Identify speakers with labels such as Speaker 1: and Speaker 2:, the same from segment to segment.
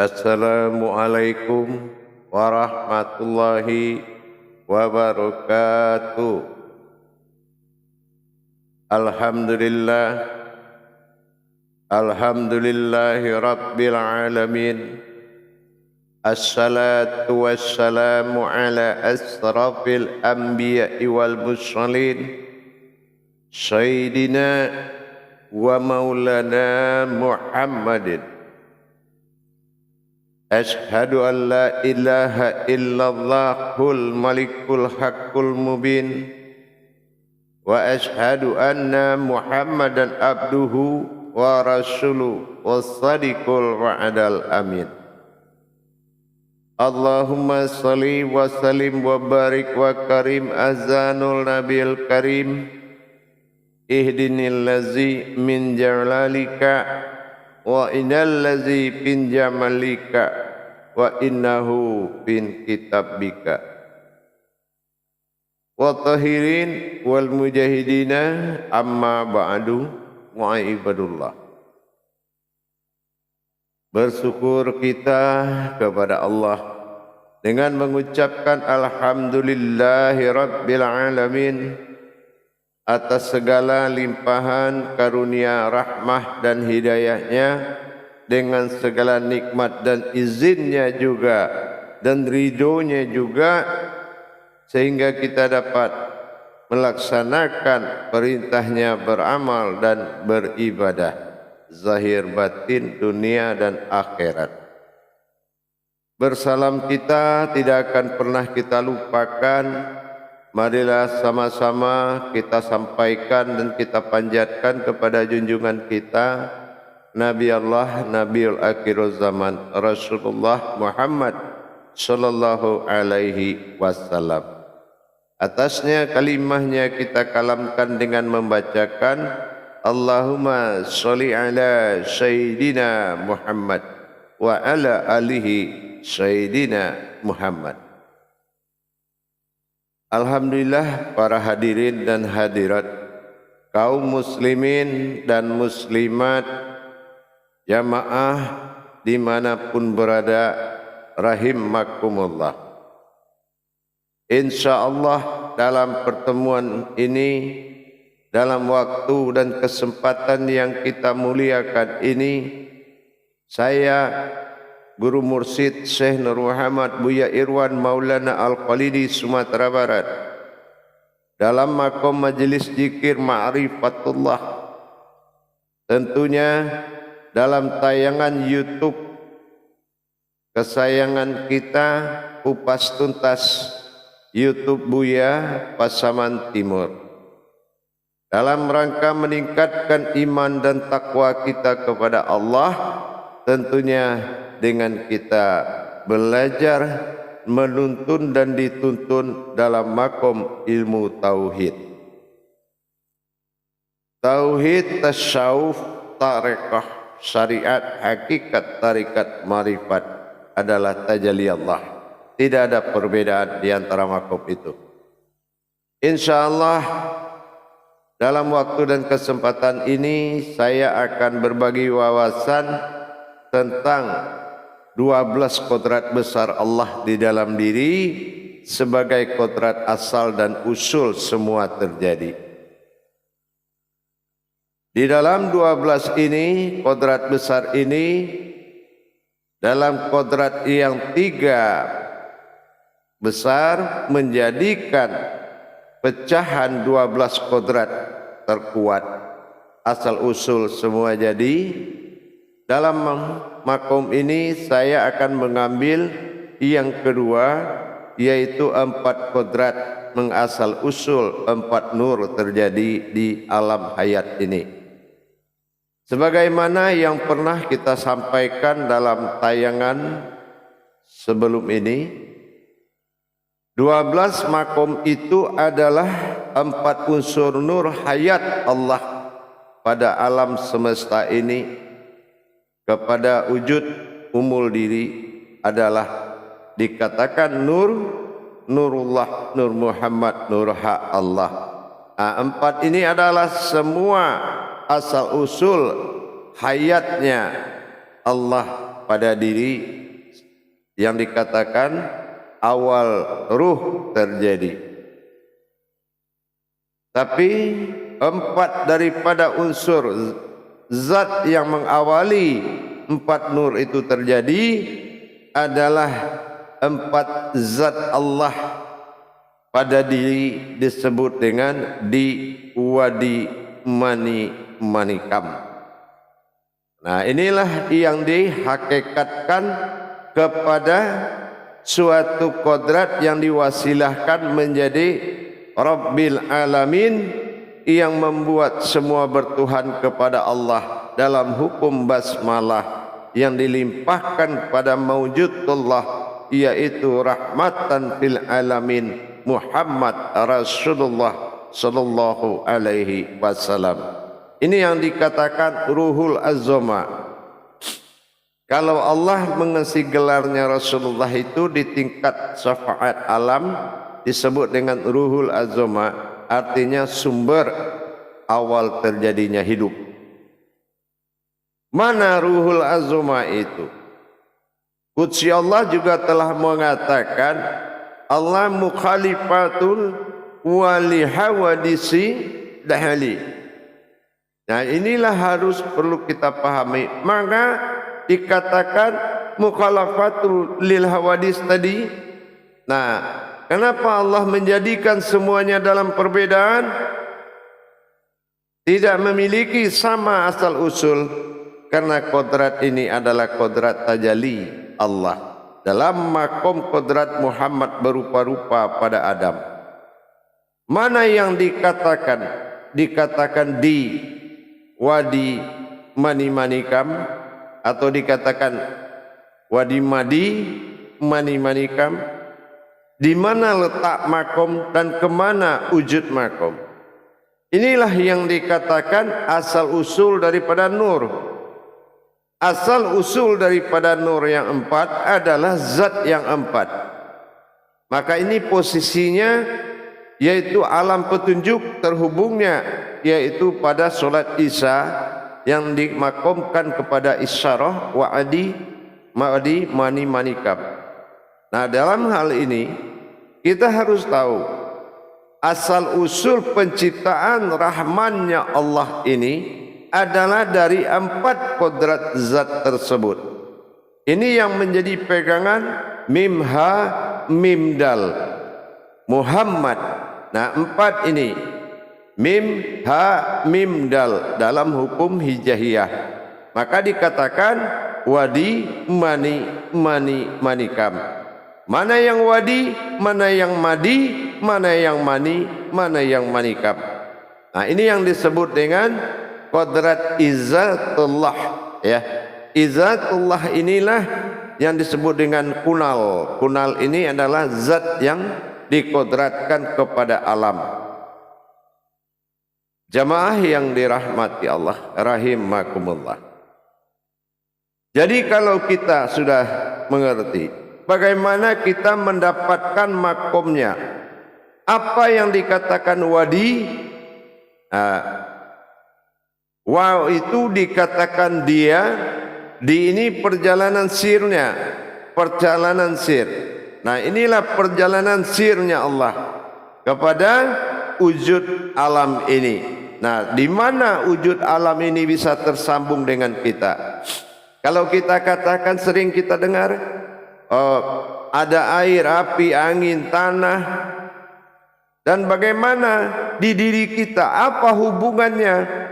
Speaker 1: Assalamualaikum warahmatullahi wabarakatuh. Alhamdulillah, alhamdulillahi rabbil alamin. Assalatu wassalamu ala asrafil anbiya'i wal mursalin, sayyidina wa maulana Muhammadin. Ashhadu an la ilaha illallahul malikul haqqul mubin, wa ashhadu anna Muhammadan abduhu wa rasuluhu was-sadiqul wa'adal amin. Allahumma salli wa sallim wa barik wa karim azanul nabil karim, ihdinil lazi min jalalika wa innal lazi bin jamalika wa innahu bin kitabika. Wa tahirin wal mujahidina amma ba'du wa ibadullah. Bersyukur kita kepada Allah dengan mengucapkan alhamdulillahi rabbil alamin atas segala limpahan karunia rahmah dan hidayahnya, dengan segala nikmat dan izinnya juga dan ridhonya juga, sehingga kita dapat melaksanakan perintahnya beramal dan beribadah zahir batin dunia dan akhirat. Bersalam kita tidak akan pernah kita lupakan. Marilah sama-sama kita sampaikan dan kita panjatkan kepada junjungan kita Nabi Allah, Nabiul Akhirul Zaman, Rasulullah Muhammad sallallahu alaihi wasallam. Atasnya kalimahnya kita kalamkan dengan membacakan Allahumma sholli ala Sayyidina Muhammad wa ala alihi Sayyidina Muhammad. Alhamdulillah, para hadirin dan hadirat, kaum muslimin dan muslimat, jamaah dimanapun berada, rahimakumullah. InsyaAllah dalam pertemuan ini, dalam waktu dan kesempatan yang kita muliakan ini, saya Guru Mursyid Syekh Nur Muhammad Buya Irwan Maulana Al-Khalidi Sumatera Barat, dalam makom majelis zikir Ma'rifatullah, tentunya dalam tayangan YouTube kesayangan kita, Kupas Tuntas YouTube Buya Pasaman Timur, dalam rangka meningkatkan iman dan takwa kita kepada Allah, tentunya dengan kita belajar, menuntun dan dituntun dalam makom ilmu tauhid. Tauhid, tasawuf, tarekah, syariat, hakikat, tarikat, marifat adalah tajalli Allah. Tidak ada perbedaan di antara makom itu. InsyaAllah dalam waktu dan kesempatan ini saya akan berbagi wawasan tentang 12 kodrat besar Allah di dalam diri sebagai kodrat asal dan usul semua terjadi. Di dalam 12 ini, kodrat besar ini, dalam kodrat yang 3 besar menjadikan pecahan 12 kodrat terkuat asal usul semua jadi. Dalam makom ini saya akan mengambil yang kedua, yaitu 4 kodrat mengasal usul 4 nur terjadi di alam hayat ini. Sebagaimana yang pernah kita sampaikan dalam tayangan sebelum ini, 12 makom itu adalah 4 unsur nur hayat Allah pada alam semesta ini. Kepada wujud umul diri adalah dikatakan nur, nurullah, nur Muhammad, nur hak Allah. Empat ini adalah semua asal usul hayatnya Allah pada diri yang dikatakan awal ruh terjadi. Tapi empat daripada unsur zat yang mengawali empat nur itu terjadi adalah empat zat Allah pada diri disebut dengan di wadi mani manikam. Nah, inilah yang dihakikatkan kepada suatu kodrat yang diwasilahkan menjadi Rabbil Alamin, yang membuat semua bertuhan kepada Allah dalam hukum basmalah yang dilimpahkan kepada maujudullah, yaitu rahmatan fil alamin Muhammad Rasulullah sallallahu alaihi wasallam. Ini yang dikatakan ruhul azama. Kalau Allah mengisi gelarnya Rasulullah itu di tingkat syafaat alam disebut dengan ruhul azama, artinya sumber awal terjadinya hidup. Mana ruhul azama itu? Qudsi Allah juga telah mengatakan Allah mukhalifatul wali hawadisi dahali. Nah, inilah harus perlu kita pahami. Maka dikatakan mukhalafatul lil hawadis tadi. Nah, kenapa Allah menjadikan semuanya dalam perbedaan? Tidak memiliki sama asal usul, karena kodrat ini adalah kodrat tajalli Allah dalam makom kodrat Muhammad berupa-rupa pada Adam. Mana yang dikatakan? Dikatakan di wadi mani manikam, atau dikatakan wadi madi mani manikam. Di mana letak makom dan kemana wujud makom? Inilah yang dikatakan asal usul daripada nur. Asal usul daripada nur yang empat adalah zat yang empat. Maka ini posisinya yaitu alam petunjuk terhubungnya, yaitu pada solat Isya yang dimakomkan kepada isyarah wa'adi ma'adi mani manikam. Nah, dalam hal ini kita harus tahu asal usul penciptaan rahmannya Allah ini adalah dari empat kodrat zat tersebut. Ini yang menjadi pegangan mim ha mim dal Muhammad. Nah, empat ini mim ha mim dal dalam hukum hijaiyah. Maka dikatakan wadi mani mani manikam. Mana yang wadi, mana yang madi, mana yang mani, mana yang manikam. Nah, ini yang disebut dengan kodrat izzatullah, ya. Izzatullah inilah yang disebut dengan kunal. Kunal ini adalah zat yang dikodratkan kepada alam. Jamaah yang dirahmati Allah rahimakumullah. Jadi kalau kita sudah mengerti bagaimana kita mendapatkan makomnya, apa yang dikatakan wadi, wow itu dikatakan dia di ini perjalanan sirnya, perjalanan sir. Nah, inilah perjalanan sirnya Allah kepada wujud alam ini. Nah, di mana wujud alam ini bisa tersambung dengan kita? Kalau kita katakan, sering kita dengar, ada air, api, angin, tanah, dan bagaimana di diri kita, apa hubungannya?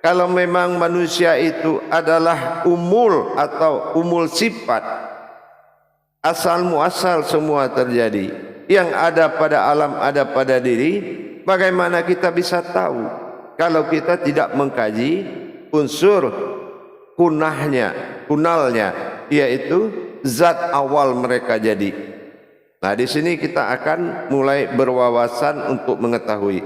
Speaker 1: Kalau memang manusia itu adalah umul atau umul sifat, asal muasal semua terjadi, yang ada pada alam ada pada diri, bagaimana kita bisa tahu kalau kita tidak mengkaji unsur kunalnya, yaitu zat awal mereka jadi. Nah, di sini kita akan mulai berwawasan untuk mengetahui.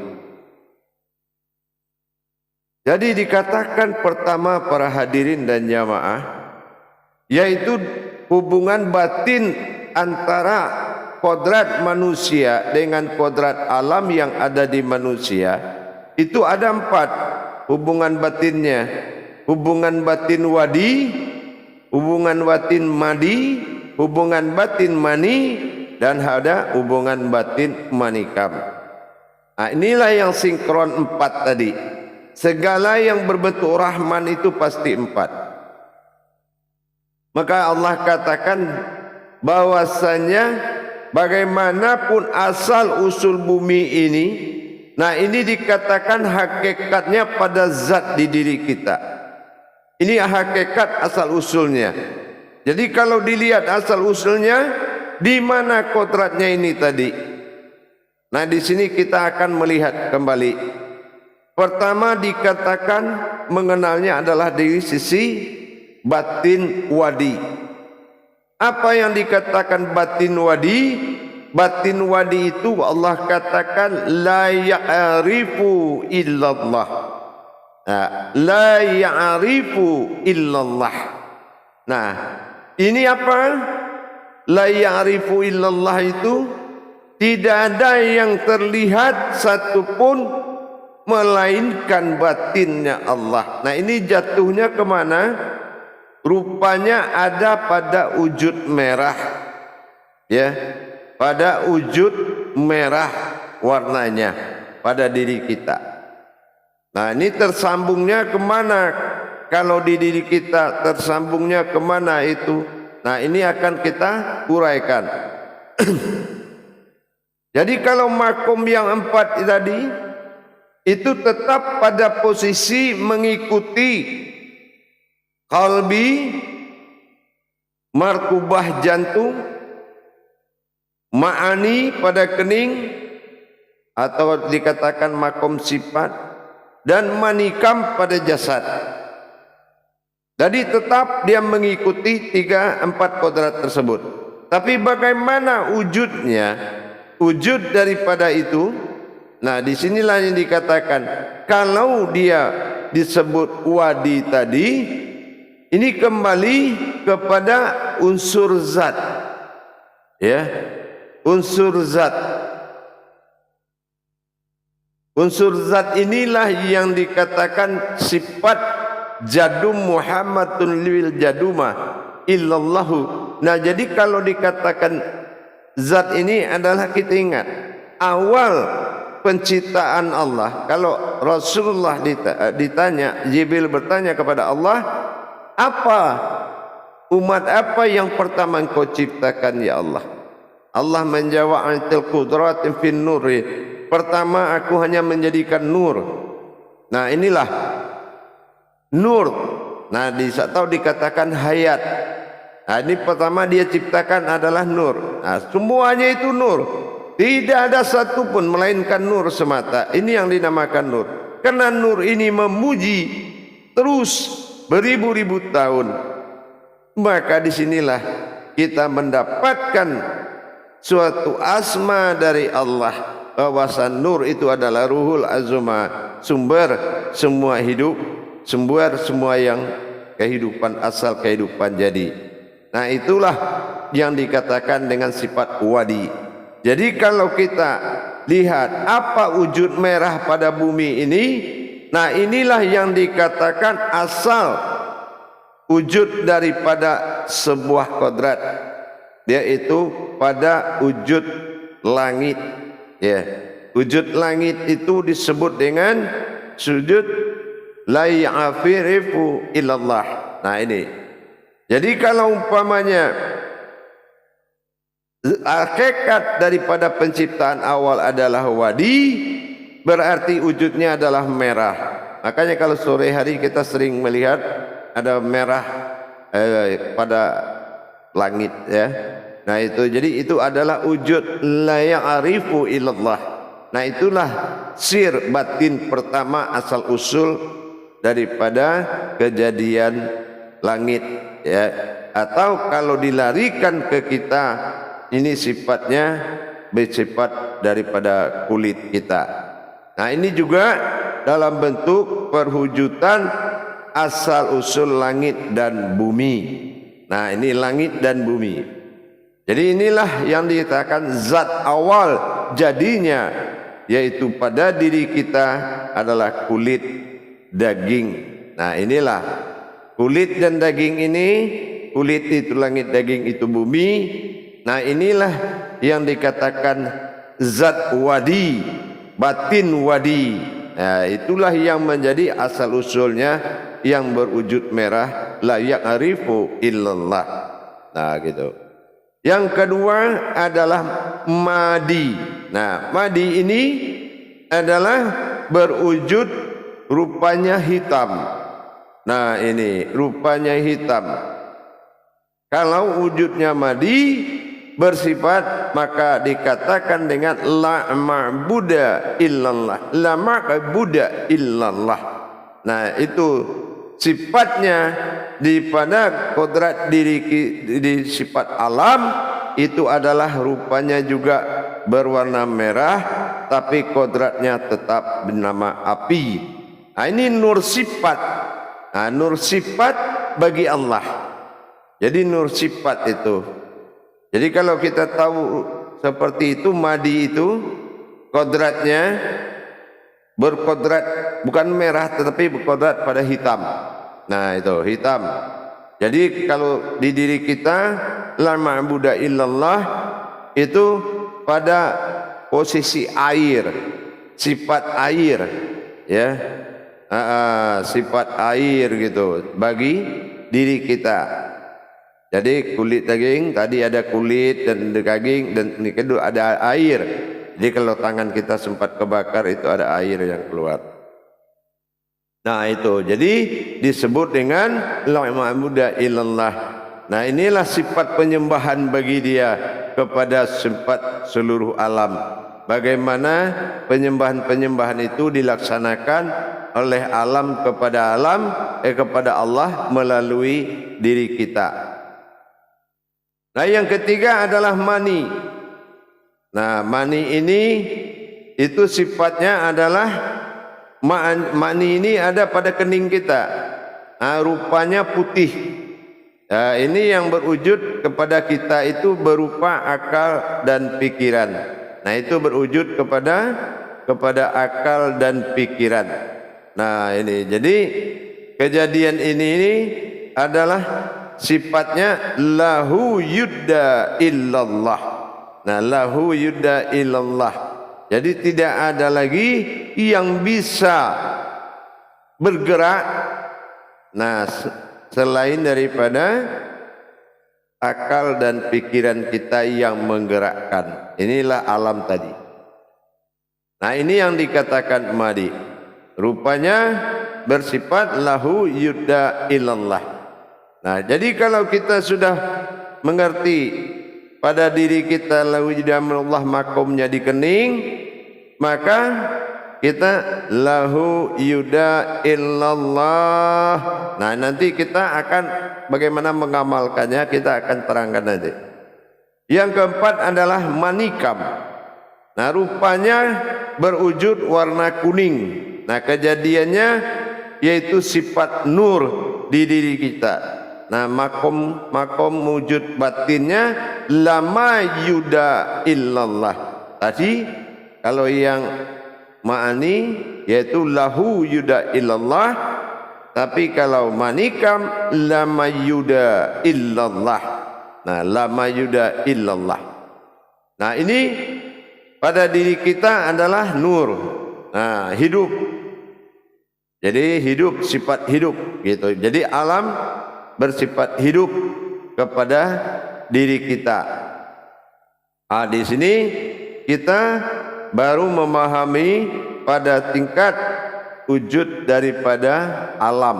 Speaker 1: Jadi dikatakan pertama para hadirin dan jamaah, yaitu hubungan batin antara kodrat manusia dengan kodrat alam yang ada di manusia. Itu ada empat hubungan batinnya. Hubungan batin wadi, hubungan batin madi, hubungan batin mani, dan ada hubungan batin manikam. Nah, inilah yang sinkron 4 tadi. Segala yang berbentuk Rahman itu pasti 4. Maka Allah katakan bahwasanya bagaimanapun asal usul bumi ini, nah ini dikatakan hakikatnya pada zat di diri kita. Ini hakikat asal usulnya. Jadi kalau dilihat asal usulnya, di mana kodratnya ini tadi? Nah di sini kita akan melihat kembali. Pertama dikatakan mengenalnya adalah dari sisi batin wadi. Apa yang dikatakan batin wadi? Batin wadi itu Allah katakan la ya'rifu illallah. Nah, la ya'rifu illallah. Nah, ini apa? La ya'rifu illallah itu tidak ada yang terlihat satupun melainkan batinnya Allah. Nah ini jatuhnya kemana? Rupanya ada pada wujud merah, ya, pada wujud merah warnanya pada diri kita. Nah ini tersambungnya kemana? Kalau di diri kita tersambungnya kemana itu? Nah ini akan kita uraikan. Jadi kalau makom yang 4 tadi itu tetap pada posisi mengikuti qalbi, markubah jantung, ma'ani pada kening atau dikatakan makom sifat, dan manikam pada jasad. Jadi tetap dia mengikuti 3-4 kodrat tersebut. Tapi bagaimana wujudnya? Wujud daripada itu, nah disinilah yang dikatakan kalau dia disebut wadi tadi, ini kembali kepada unsur zat, ya, unsur zat. Unsur zat inilah yang dikatakan sifat jadum Muhammadun lil jadumah illallahu. Nah jadi kalau dikatakan zat ini adalah, kita ingat awal penciptaan Allah. Kalau Rasulullah ditanya, Jibril bertanya kepada Allah, apa umat apa yang pertama engkau ciptakan ya Allah? Allah menjawab, antil qudratin fin nuri. Pertama aku hanya menjadikan nur. Nah inilah nur. Nah atau dikatakan hayat. Nah ini pertama dia ciptakan adalah nur. Nah semuanya itu nur. Tidak ada satupun melainkan nur semata. Ini yang dinamakan nur. Karena nur ini memuji terus beribu-ribu tahun. Maka disinilah kita mendapatkan suatu asma dari Allah, bahwasan nur itu adalah ruhul azma, sumber semua hidup, sumber semua yang kehidupan, asal kehidupan jadi. Nah itulah yang dikatakan dengan sifat wadi. Jadi kalau kita lihat apa wujud merah pada bumi ini, nah inilah yang dikatakan asal wujud daripada sebuah kodrat, yaitu pada wujud langit, ya. Wujud langit itu disebut dengan sujud la ya'rifu illallah. Nah ini, jadi kalau umpamanya hakikat daripada penciptaan awal adalah wadi, berarti wujudnya adalah merah. Makanya kalau sore hari kita sering melihat ada merah pada langit, ya. Nah itu, jadi itu adalah wujud la ya'rifu illallah. Nah itulah sir batin pertama asal usul daripada kejadian langit, ya. Atau kalau dilarikan ke kita, ini sifatnya bersifat daripada kulit kita. Nah ini juga dalam bentuk perwujudan asal usul langit dan bumi. Nah ini langit dan bumi. Jadi inilah yang dikatakan zat awal jadinya, yaitu pada diri kita adalah kulit daging. Nah inilah kulit dan daging ini kulit itu langit, daging itu bumi. Nah inilah yang dikatakan zat wadi, batin wadi. Nah, itulah yang menjadi asal usulnya yang berwujud merah, la ya'rifu illallah. Nah gitu. Yang kedua adalah madi. Nah madi ini adalah berwujud rupanya hitam. Nah ini rupanya hitam. Kalau wujudnya madi bersifat, maka dikatakan dengan la ma'buda illallah, la ma'buda illallah. Nah itu sifatnya di pada kodrat diri, di sifat alam itu adalah rupanya juga berwarna merah, tapi kodratnya tetap bernama api. Nah, ini nur sifat. Nah, nur sifat bagi Allah. Jadi nur sifat itu. Jadi kalau kita tahu seperti itu, madi itu kodratnya berkodrat bukan merah tetapi berkodrat pada hitam. Nah itu hitam. Jadi kalau di diri kita la ma'buda illallah itu pada posisi air, sifat air, ya, sifat air gitu bagi diri kita. Jadi kulit daging tadi ada kulit dan daging, dan ini kedua ada air. Jadi kalau tangan kita sempat kebakar itu ada air yang keluar. Nah itu jadi disebut dengan la ma'buda illallah. Nah inilah sifat penyembahan bagi dia kepada sifat seluruh alam. Bagaimana penyembahan-penyembahan itu dilaksanakan oleh alam kepada kepada Allah melalui diri kita. Nah yang ketiga adalah mani. Nah mani ini itu sifatnya adalah mani ini ada pada kening kita. Nah, rupanya putih. Nah, ini yang berwujud kepada kita itu berupa akal dan pikiran. Nah itu berwujud kepada akal dan pikiran. Nah ini jadi kejadian ini adalah sifatnya lahu yudda illallah. Nah lahu yudda illallah. Jadi tidak ada lagi yang bisa bergerak nah selain daripada akal dan pikiran kita yang menggerakkan. Inilah alam tadi. Nah ini yang dikatakan madi. Rupanya bersifat lahu yudda illallah. Nah, jadi kalau kita sudah mengerti pada diri kita lahu yudda illallah, makomnya di kening, maka kita lahu yudda illallah. Nah, nanti kita akan bagaimana mengamalkannya, kita akan terangkan nanti. Yang keempat adalah manikam. Nah, rupanya berwujud warna kuning. Nah, kejadiannya yaitu sifat nur di diri kita. Nah makom wujud batinnya lama yuda illallah. Tadi kalau yang ma'ani yaitu lahu yuda illallah, tapi kalau manikam lama yuda illallah. Nah lama yuda illallah. Nah ini pada diri kita adalah nur. Nah hidup. Jadi hidup, sifat hidup gitu. Jadi alam bersifat hidup kepada diri kita. Ah, di sini kita baru memahami pada tingkat wujud daripada alam,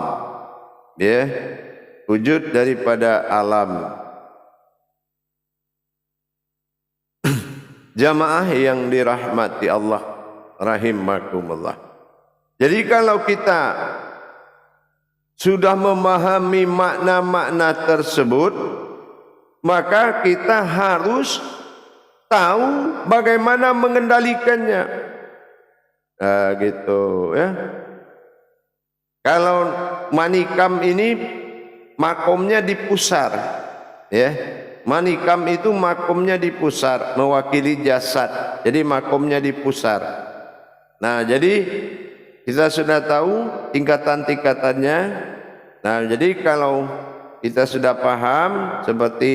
Speaker 1: ya, wujud daripada alam. Jamaah yang dirahmati Allah rahimakumullah. Jadi kalau kita sudah memahami makna-makna tersebut, maka kita harus tahu bagaimana mengendalikannya. Nah, gitu ya. Kalau manikam ini makomnya di pusar, ya. Manikam itu makomnya di pusar, mewakili jasad. Jadi makomnya di pusar. Nah, jadi kita sudah tahu tingkatan-tingkatannya. Nah, jadi kalau kita sudah paham seperti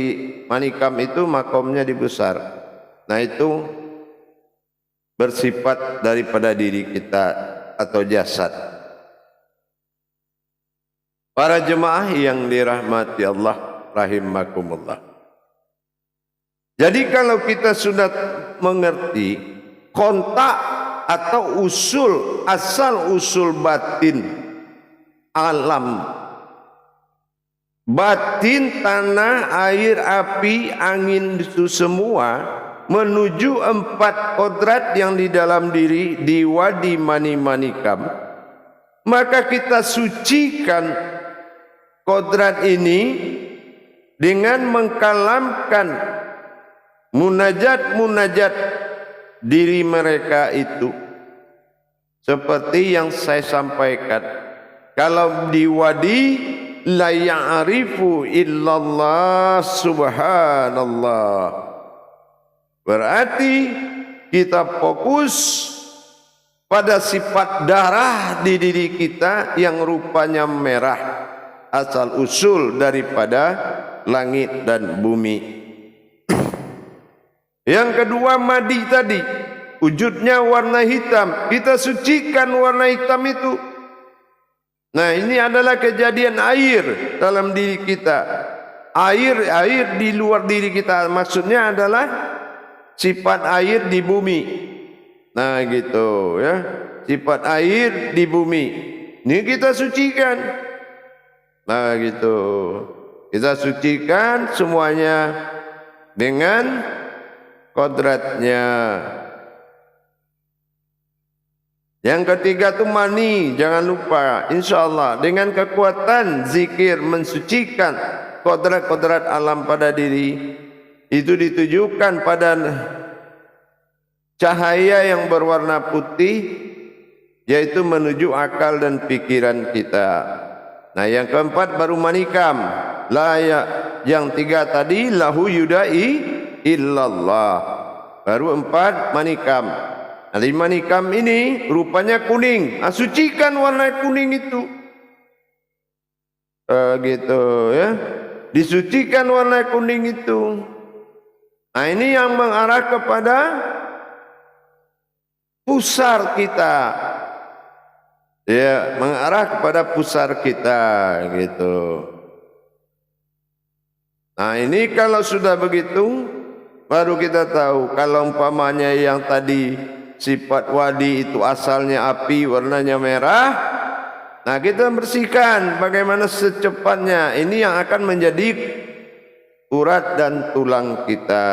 Speaker 1: manikam itu makomnya di pusar. Nah itu bersifat daripada diri kita atau jasad. Para jemaah yang dirahmati Allah rahimakumullah. Jadi kalau kita sudah mengerti kontak atau usul, asal usul batin alam, batin tanah, air, api, angin itu semua menuju 4 kodrat yang di dalam diri di wadi mani manikam, maka kita sucikan kodrat ini dengan mengkalamkan munajat-munajat diri mereka itu. Seperti yang saya sampaikan, kalau di wadi la ya'rifu illallah subhanallah, berarti kita fokus pada sifat darah di diri kita yang rupanya merah, asal usul daripada langit dan bumi. Yang kedua madi tadi, wujudnya warna hitam, kita sucikan warna hitam itu. Nah ini adalah kejadian air dalam diri kita. Air di luar diri kita, maksudnya adalah sifat air di bumi. Nah gitu ya, sifat air di bumi. Ini kita sucikan. Nah gitu, kita sucikan semuanya dengan kodratnya. Yang ketiga tu mani, jangan lupa, insyaallah dengan kekuatan zikir mensucikan kodrat-kodrat alam pada diri itu ditujukan pada cahaya yang berwarna putih, yaitu menuju akal dan pikiran kita. Nah yang keempat baru manikam, yang tiga tadi lahu yudai illallah, baru 4 manikam. Nah, di manikam ini rupanya kuning. Sucikan warna kuning itu. Gitu ya. Disucikan warna kuning itu. Nah, ini yang mengarah kepada pusar kita. Ya, mengarah kepada pusar kita gitu. Nah, ini kalau sudah begitu baru kita tahu kalau umpamanya yang tadi sifat wadi itu asalnya api, warnanya merah. Nah kita bersihkan bagaimana secepatnya. Ini yang akan menjadi urat dan tulang kita.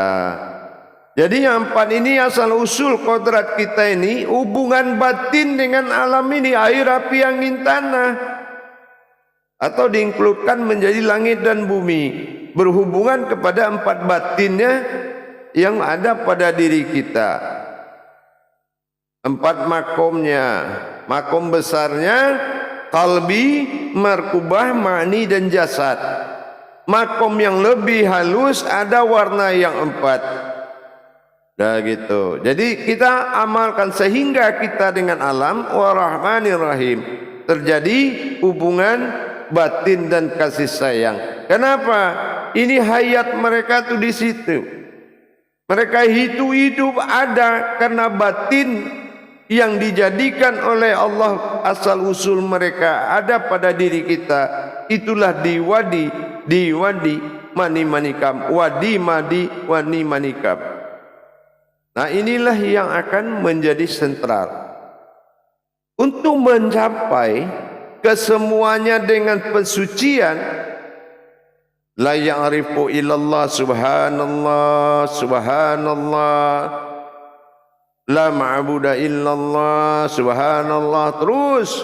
Speaker 1: Jadi yang 4 ini asal usul kodrat kita ini, hubungan batin dengan alam ini, air, api, angin, tanah, atau diinkludkan menjadi langit dan bumi, berhubungan kepada 4 batinnya yang ada pada diri kita. 4 makomnya, makom besarnya qalbi, markubah, ma'ni dan jasad. Makom yang lebih halus ada warna yang 4. Dah gitu. Jadi kita amalkan sehingga kita dengan alam warahmanir rahim terjadi hubungan batin dan kasih sayang. Kenapa? Ini hayat mereka tuh di situ. Mereka hidup ada karena batin yang dijadikan oleh Allah, asal usul mereka ada pada diri kita. Itulah di wadi mani manikam, wadi madi wani manikam. Nah inilah yang akan menjadi sentral untuk mencapai kesemuanya dengan pensucian. La ya'rifu illallah subhanallah subhanallah, la ma'budu illallah subhanallah, terus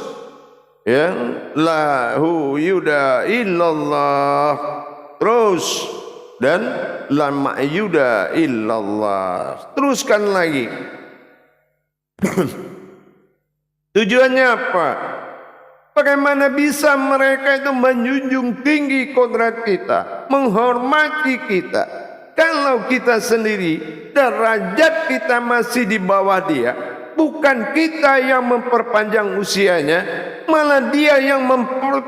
Speaker 1: ya, lahu yuda illallah, terus, dan la ma'yuda illallah, teruskan lagi. Tujuannya apa? Bagaimana bisa mereka itu menjunjung tinggi kodrat kita, menghormati kita, kalau kita sendiri derajat kita masih di bawah dia. Bukan kita yang memperpanjang usianya, malah dia yang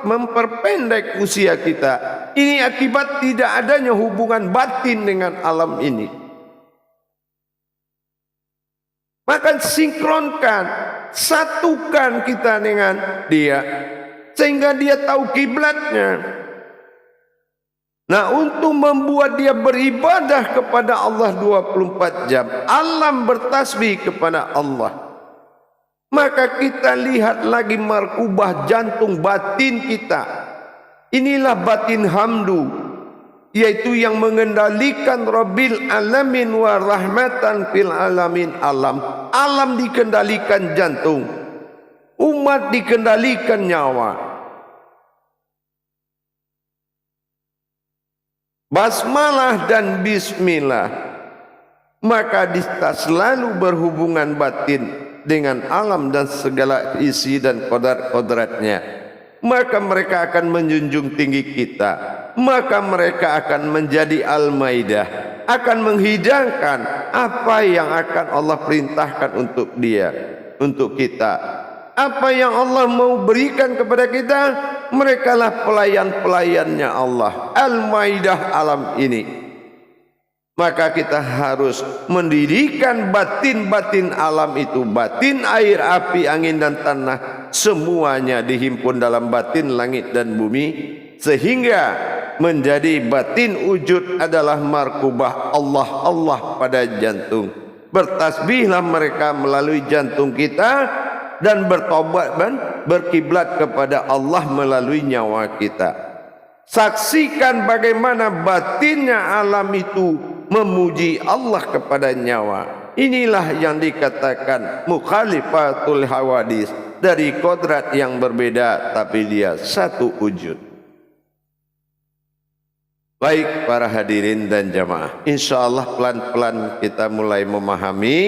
Speaker 1: memperpendek usia kita. Ini akibat tidak adanya hubungan batin dengan alam ini. Maka sinkronkan, satukan kita dengan dia, sehingga dia tahu kiblatnya. Nah, untuk membuat dia beribadah kepada Allah 24 jam, alam bertasbih kepada Allah, maka kita lihat lagi markubah jantung batin kita. Inilah batin hamdu, yaitu yang mengendalikan Rabbil alamin wa rahmatan fil alamin. Alam dikendalikan jantung, umat dikendalikan nyawa. Basmalah dan bismillah, maka kita selalu berhubungan batin dengan alam dan segala isi dan kodrat-kodratnya. Maka mereka akan menjunjung tinggi kita, maka mereka akan menjadi Al-Maidah, akan menghidangkan apa yang akan Allah perintahkan untuk dia, untuk kita. Apa yang Allah mau berikan kepada kita, mereka lah pelayan-pelayannya Allah, Al-Maidah alam ini. Maka kita harus mendirikan batin-batin alam itu, batin air, api, angin dan tanah, semuanya dihimpun dalam batin langit dan bumi, sehingga menjadi batin wujud adalah markubah Allah pada jantung. Bertasbihlah mereka melalui jantung kita, dan bertobat dan berkiblat kepada Allah melalui nyawa kita. Saksikan bagaimana batinnya alam itu memuji Allah kepada nyawa. Inilah yang dikatakan mukhalifatul hawadis, dari kodrat yang berbeda tapi dia satu wujud. Baik para hadirin dan jamaah, insyaallah pelan-pelan kita mulai memahami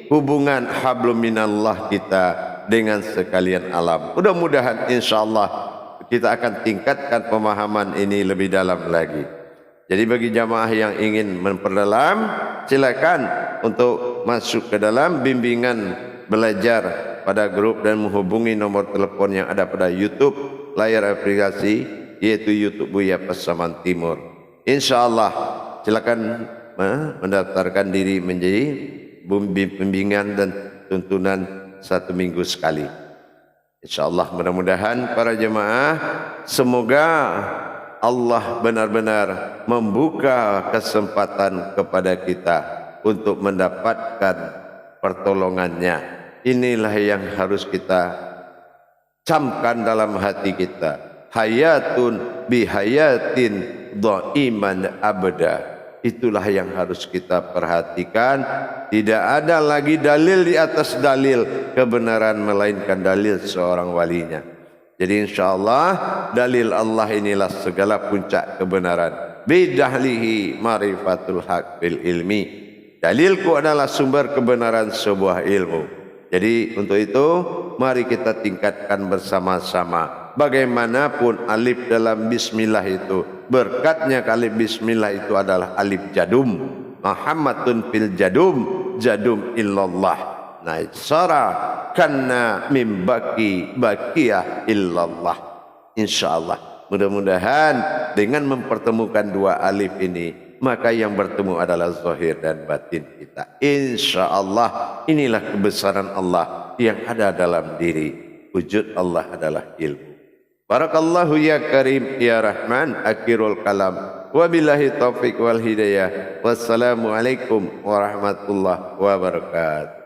Speaker 1: hubungan hablum minallah kita dengan sekalian alam. Mudah-mudahan insyaallah kita akan tingkatkan pemahaman ini lebih dalam lagi. Jadi bagi jamaah yang ingin memperdalam, silakan untuk masuk ke dalam bimbingan belajar pada grup dan menghubungi nomor telepon yang ada pada YouTube layar aplikasi, yaitu YouTube Buya Pasaman Timur. Insyaallah silakan mendaftarkan diri menjadi bimbingan dan tuntunan 1 minggu sekali. InsyaAllah mudah-mudahan para jemaah, semoga Allah benar-benar membuka kesempatan kepada kita untuk mendapatkan pertolongannya. Inilah yang harus kita camkan dalam hati kita. Hayatun bihayatin dha'iman abada. Itulah yang harus kita perhatikan. Tidak ada lagi dalil di atas dalil kebenaran, melainkan dalil seorang walinya. Jadi insyaallah dalil Allah inilah segala puncak kebenaran. Bidahlihi marifatul haq bil ilmi. Dalilku adalah sumber kebenaran sebuah ilmu. Jadi untuk itu mari kita tingkatkan bersama-sama. Bagaimanapun alif dalam bismillah itu, berkatnya alif bismillah itu adalah alif jadum. Muhammadun fil jadum, jadum illallah. Naisara karena mimbaki bakiyah illallah. Insyaallah mudah-mudahan dengan mempertemukan dua alif ini, maka yang bertemu adalah zahir dan batin kita. Insyaallah inilah kebesaran Allah yang ada dalam diri. Wujud Allah adalah ilmu. Barakallahu ya karim ya rahman. Akhirul kalam. Wabillahi taufiq wal hidayah. Wassalamualaikum warahmatullahi wabarakatuh.